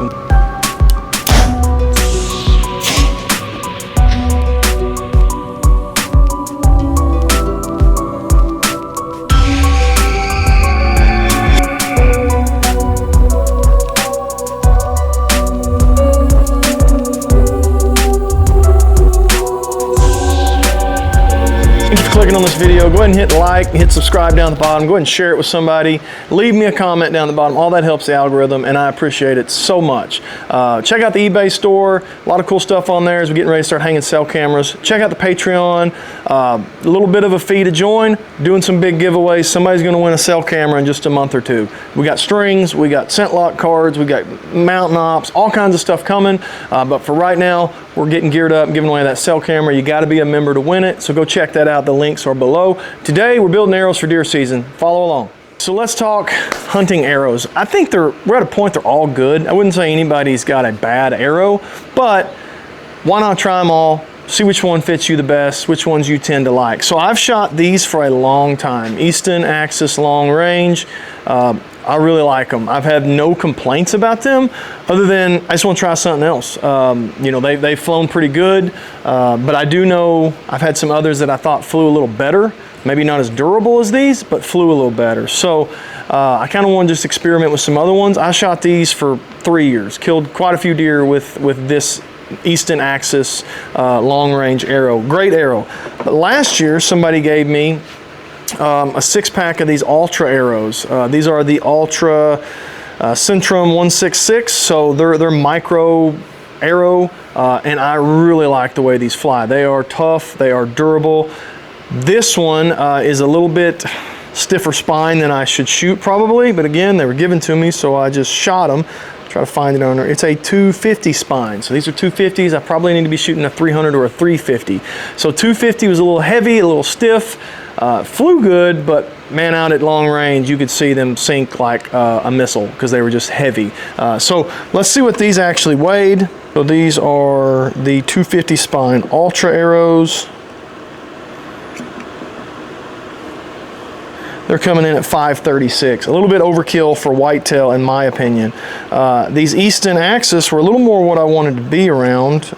some. Clicking on this video, go ahead and hit like, hit subscribe down the bottom, go ahead and share it with somebody, leave me a comment down the bottom. All that helps the algorithm and I appreciate it so much. Check out the eBay store, a lot of cool stuff on there as we're getting ready to start hanging cell cameras. Check out the Patreon, a little bit of a fee to join, doing some big giveaways. Somebody's going to win a cell camera in just a month or two. We got strings, we got scent lock cards, we got mountain ops, all kinds of stuff coming, but for right now we're getting geared up, giving away that cell camera. You got to be a member to win it, so go check that out. The links are below. Today we're building arrows for deer season. Follow along. So let's talk hunting arrows. I think we're at a point they're all good. I wouldn't say anybody's got a bad arrow, but why not try them all? See which one fits you the best, which ones you tend to like. So I've shot these for a long time. Easton Axis long range. I really like them. I've had no complaints about them other than I just want to try something else. You know, they've flown pretty good, but I do know I've had some others that I thought flew a little better. Maybe not as durable as these, but flew a little better. So I kind of want to just experiment with some other ones. I shot these for 3 years, killed quite a few deer with this Easton Axis long range arrow. Great arrow. But last year somebody gave me a 6-pack of these Altra Arrows. These are the Ultra Centrum 166, so they're micro arrow, and I really like the way these fly. They are tough, they are durable. This one is a little bit stiffer spine than I should shoot probably, but again, they were given to me, so I just shot them. Try to find it on there. It's a 250 spine. So these are 250s. I probably need to be shooting a 300 or a 350. So 250 was a little heavy, a little stiff. Flew good, but man, out at long range, you could see them sink like a missile because they were just heavy. So let's see what these actually weighed. So these are the 250 spine Altra Arrows. They're coming in at 536, a little bit overkill for whitetail in my opinion. These Easton Axis were a little more what I wanted to be around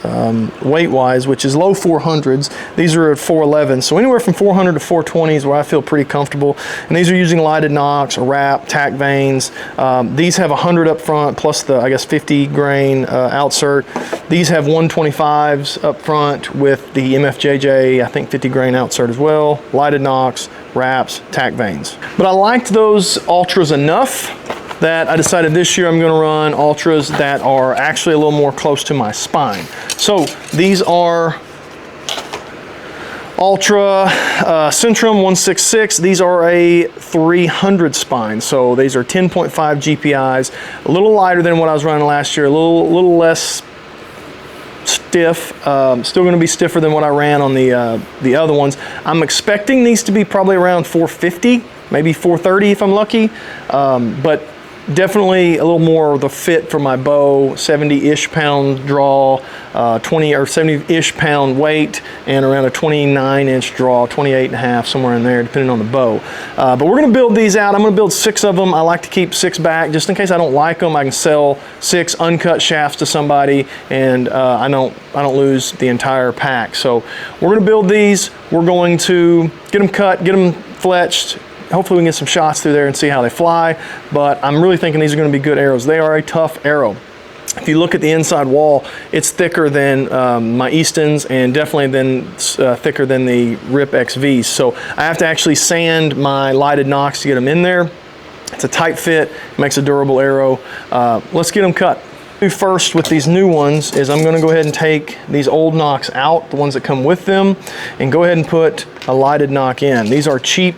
weight-wise, which is low 400s. These are at 411, so anywhere from 400 to 420 is where I feel pretty comfortable. And these are using lighted nocks, a wrap, TAC Vanes. These have 100 up front plus the, I guess, 50 grain outsert. These have 125s up front with the MFJJ, I think 50 grain outsert as well, lighted nocks, wraps, TAC Vanes. But I liked those Ultras enough that I decided this year I'm going to run Ultras that are actually a little more close to my spine. So these are Ultra Centrum 166. These are a 300 spine. So these are 10.5 GPIs, a little lighter than what I was running last year, a little less stiff, still going to be stiffer than what I ran on the other ones. I'm expecting these to be probably around 450, maybe 430 if I'm lucky, but definitely a little more of the fit for my bow, 70-ish pound draw, 20 or 70-ish pound weight, and around a 29-inch draw, 28 and a half, somewhere in there, depending on the bow. But we're going to build these out. I'm going to build 6 of them. I like to keep 6 back, just in case I don't like them. I can sell 6 uncut shafts to somebody, and I don't lose the entire pack. So we're going to build these. We're going to get them cut, get them fletched. Hopefully we can get some shots through there and see how they fly, but I'm really thinking these are going to be good arrows. They are a tough arrow. If you look at the inside wall, it's thicker than my Eastons and definitely thicker than the Rip XVs. So I have to actually sand my lighted nocks to get them in there. It's a tight fit, makes a durable arrow. Let's get them cut. First with these new ones is I'm going to go ahead and take these old nocks out, the ones that come with them, and go ahead and put a lighted nock in. These are cheap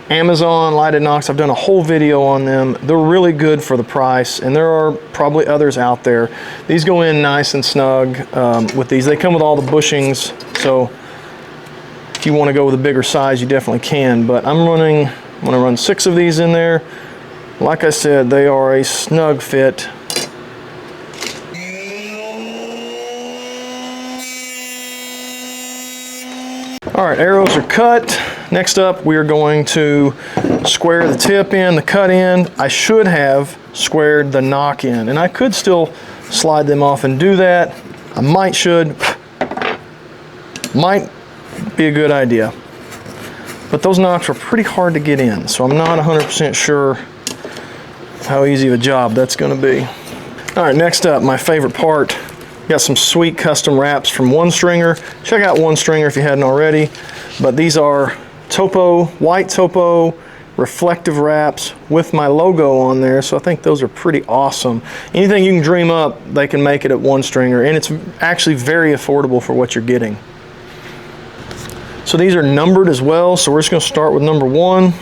Amazon lighted nocks. I've done a whole video on them. They're really good for the price, and there are probably others out there. These go in nice and snug with these. They come with all the bushings, so if you want to go with a bigger size, you definitely can. But I'm going to run 6 of these in there. Like I said, they are a snug fit. All right, arrows are cut. Next up, we are going to square the tip in, the cut end. I should have squared the nock in. And I could still slide them off and do that. I might be a good idea. But those nocks are pretty hard to get in, so I'm not 100% sure how easy of a job that's going to be. All right, next up, my favorite part. Got some sweet custom wraps from One Stringer. Check out One Stringer if you hadn't already. But these are topo, white topo, reflective wraps with my logo on there, so I think those are pretty awesome. Anything you can dream up, they can make it at One Stringer, and it's actually very affordable for what you're getting. So these are numbered as well, so we're just going to start with number 1.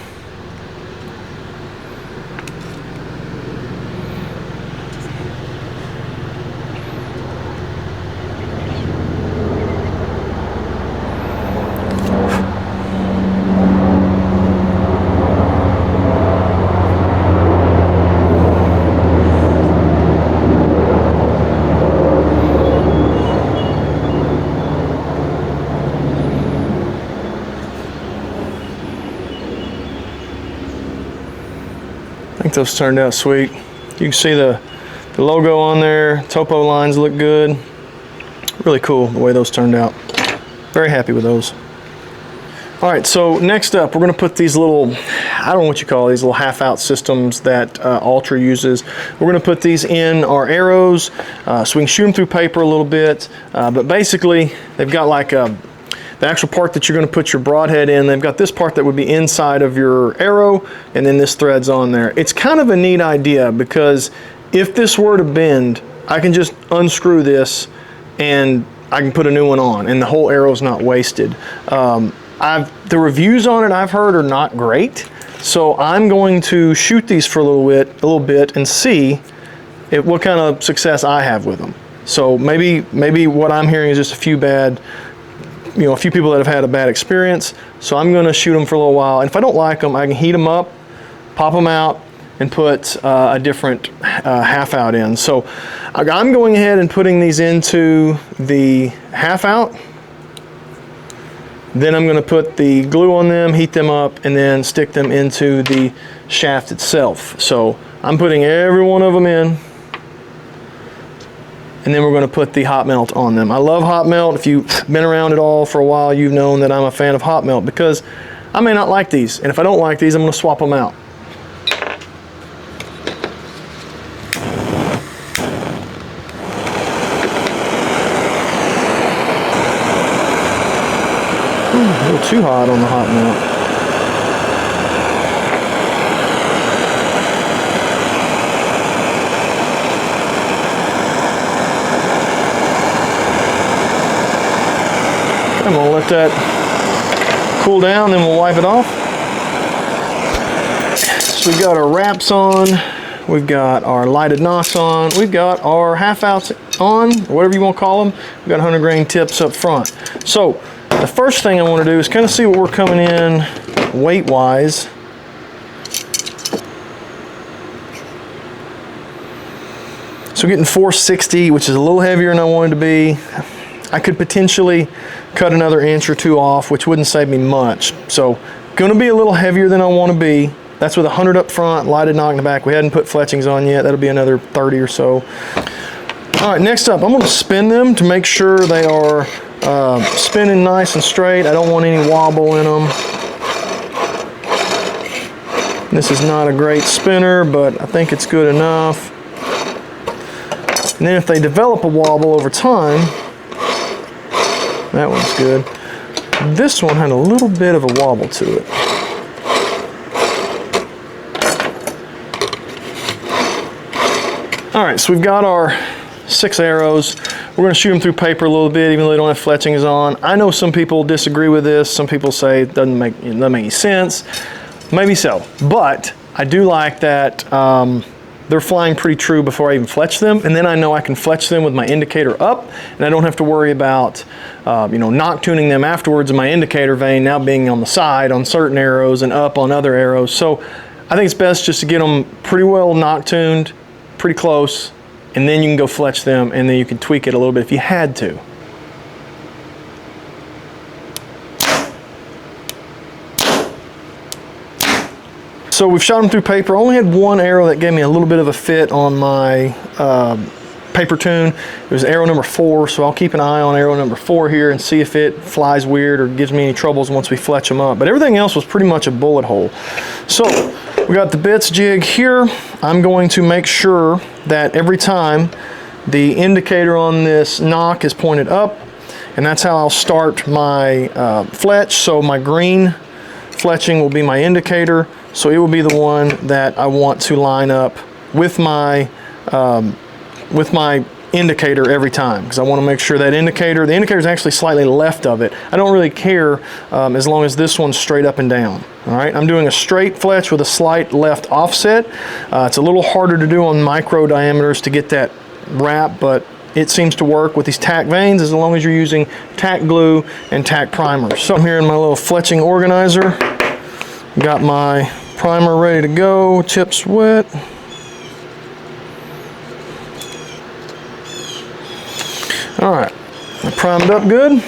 I think those turned out sweet. You can see the logo on there, topo lines look good. Really cool the way those turned out. Very happy with those. All right, so next up, we're gonna put these little, I don't know what you call these, little half-out systems that Altra uses. We're gonna put these in our arrows so we can shoot them through paper a little bit. But basically, they've got like the actual part that you're going to put your broadhead in. They've got this part that would be inside of your arrow, and then this thread's on there. It's kind of a neat idea because if this were to bend, I can just unscrew this and I can put a new one on, and the whole arrow's not wasted. The reviews on it I've heard are not great, so I'm going to shoot these for a little bit and see what kind of success I have with them. So maybe what I'm hearing is just a few people that have had a bad experience. So I'm going to shoot them for a little while, and if I don't like them, I can heat them up, pop them out, and put a different half out in. So I'm going ahead and putting these into the half out. Then I'm going to put the glue on them, heat them up, and then stick them into the shaft itself. So I'm putting every one of them in, and then we're going to put the hot melt on them. I love hot melt. If you've been around at all for a while, you've known that I'm a fan of hot melt because I may not like these, and if I don't like these, I'm going to swap them out. A little too hot on the hot melt. I'm gonna let that cool down, then we'll wipe it off. So we've got our wraps on, we've got our lighted nocks on, we've got our half outs on, whatever you want to call them. We've got 100 grain tips up front. So the first thing I want to do is kind of see what we're coming in weight wise. So getting 460, which is a little heavier than I wanted to be. I could potentially cut another inch or 2 off, which wouldn't save me much. So gonna be a little heavier than I want to be. That's with 100 up front, lighted knock in the back. We hadn't put fletchings on yet. That'll be another 30 or so. All right, next up, I'm gonna spin them to make sure they are spinning nice and straight. I don't want any wobble in them. This is not a great spinner, but I think it's good enough. And then if they develop a wobble over time, that one's good. This one had a little bit of a wobble to it. All right, so we've got our 6 arrows. We're gonna shoot them through paper a little bit, even though they don't have fletchings on. I know some people disagree with this. Some people say it doesn't make any sense. Maybe so, but I do like that they're flying pretty true before I even fletch them, and then I know I can fletch them with my indicator up, and I don't have to worry about knock tuning them afterwards and my indicator vane now being on the side on certain arrows and up on other arrows. So I think it's best just to get them pretty well knock tuned, pretty close, and then you can go fletch them, and then you can tweak it a little bit if you had to. So we've shot them through paper. I only had one arrow that gave me a little bit of a fit on my paper tune. It was arrow number 4, so I'll keep an eye on arrow number 4 here and see if it flies weird or gives me any troubles once we fletch them up. But everything else was pretty much a bullet hole. So we got the bits jig here. I'm going to make sure that every time the indicator on this knock is pointed up, and that's how I'll start my fletch. So my green fletching will be my indicator, so it will be the one that I want to line up with my indicator every time, because I want to make sure that the indicator is actually slightly left of it. I don't really care as long as this one's straight up and down. All right, I'm doing a straight fletch with a slight left offset. It's a little harder to do on micro diameters to get that wrap, but it seems to work with these TAC vanes as long as you're using TAC glue and TAC primers. So I'm here in my little fletching organizer. Got my primer ready to go, tips wet. All right, I primed up good.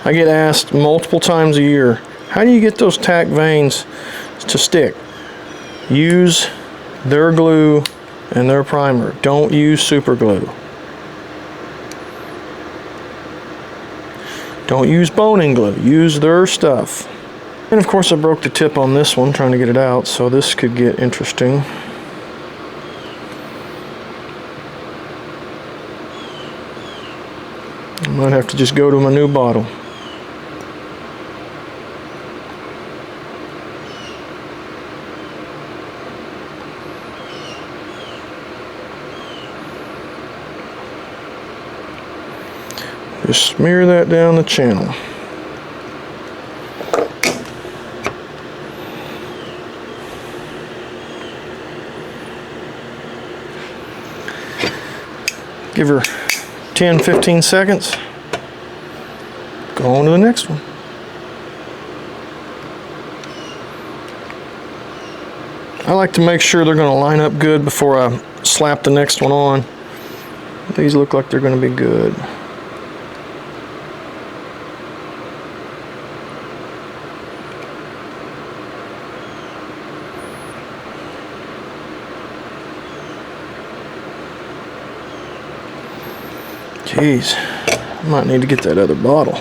I get asked multiple times a year, how do you get those TAC vanes to stick? Use their glue and their primer. Don't use super glue. Don't use boning glue. Use their stuff. And of course I broke the tip on this one trying to get it out, so this could get interesting. I might have to just go to my new bottle. Just smear that down the channel. Give her 10-15 seconds. Go on to the next one. I like to make sure they're going to line up good before I slap the next one on. These look like they're going to be good. Jeez, I might need to get that other bottle.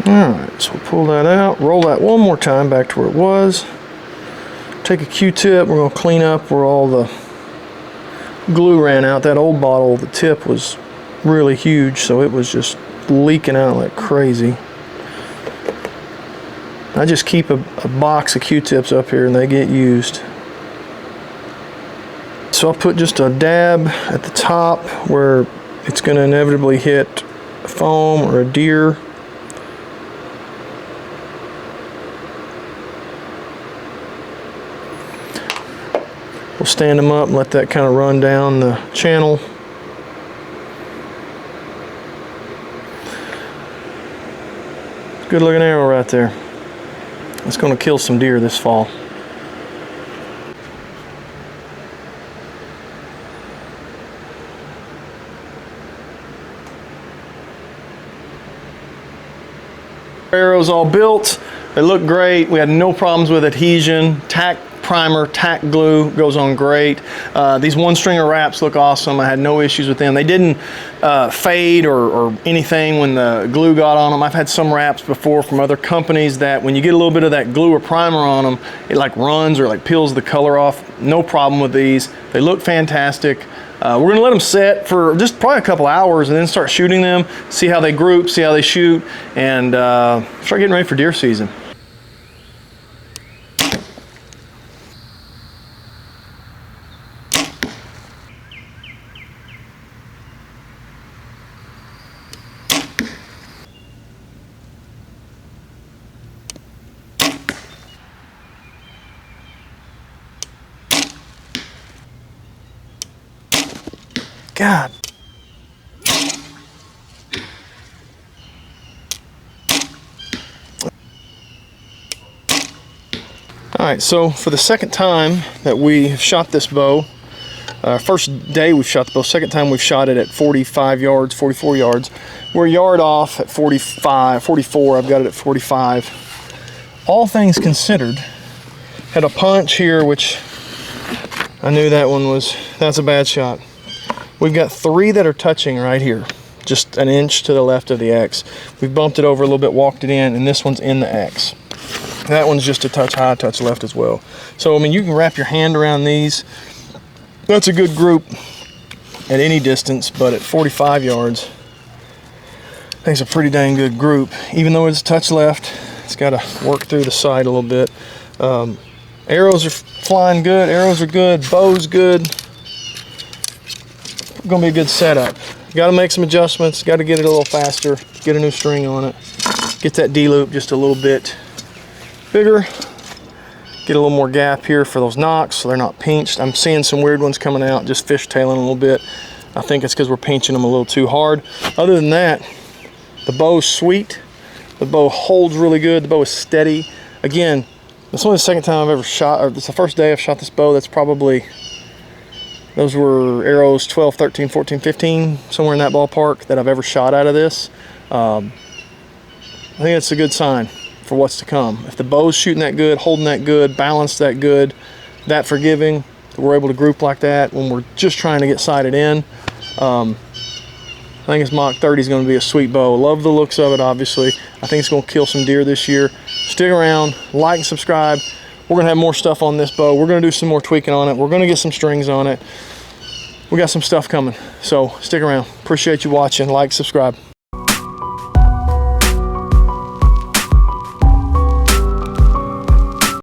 Alright, so we'll pull that out, roll that one more time back to where it was. Take a Q-tip, we're going to clean up where all the glue ran out. That old bottle, the tip was really huge, so it was just leaking out like crazy. I just keep a box of Q-tips up here and they get used. So I'll put just a dab at the top where it's going to inevitably hit a foam or a deer. We'll stand them up and let that kind of run down the channel. Good looking arrow right there. It's going to kill some deer this fall. Arrows all built. They look great. We had no problems with adhesion. TAC primer, TAC glue goes on great. These one stringer wraps look awesome. I had no issues with them. They didn't fade or anything when the glue got on them. I've had some wraps before from other companies that when you get a little bit of that glue or primer on them, it like runs or like peels the color off. No problem with these. They look fantastic. We're gonna let them set for just probably a couple hours and then start shooting them, see how they group, see how they shoot, and start getting ready for deer season. God. All right, so for the second time that we have shot this bow, first day we've shot the bow, second time we've shot it at 45 yards, 44 yards. We're a yard off at 45, 44, I've got it at 45. All things considered, had a punch here, which I knew that's a bad shot. We've got 3 that are touching right here, just an inch to the left of the X. We've bumped it over a little bit, walked it in, and this one's in the X. That one's just a touch high, touch left as well. So, I mean, you can wrap your hand around these. That's a good group at any distance, but at 45 yards, I think it's a pretty dang good group. Even though it's a touch left, it's got to work through the side a little bit. Arrows are flying good, arrows are good, bow's good. Gonna be a good setup. Got to make some adjustments, got to get it a little faster, get a new string on it, get that D-loop just a little bit bigger, get a little more gap here for those knocks so they're not pinched. I'm seeing some weird ones coming out, just fishtailing a little bit. I think it's because we're pinching them a little too hard. Other than that, the bow's sweet, the bow holds really good, the bow is steady. Again, this is only the second time I've ever shot, or it's the first day I've shot this bow. That's probably, those were arrows 12, 13, 14, 15, somewhere in that ballpark that I've ever shot out of this. I think it's a good sign for what's to come. If the bow's shooting that good, holding that good, balanced that good, that forgiving, that we're able to group like that when we're just trying to get sighted in, I think this Mach 30 is going to be a sweet bow. Love the looks of it, obviously. I think it's going to kill some deer this year. Stick around, like and subscribe. We're going to have more stuff on this bow. We're going to do some more tweaking on it. We're going to get some strings on it. We got some stuff coming, so stick around. Appreciate you watching. Like, subscribe.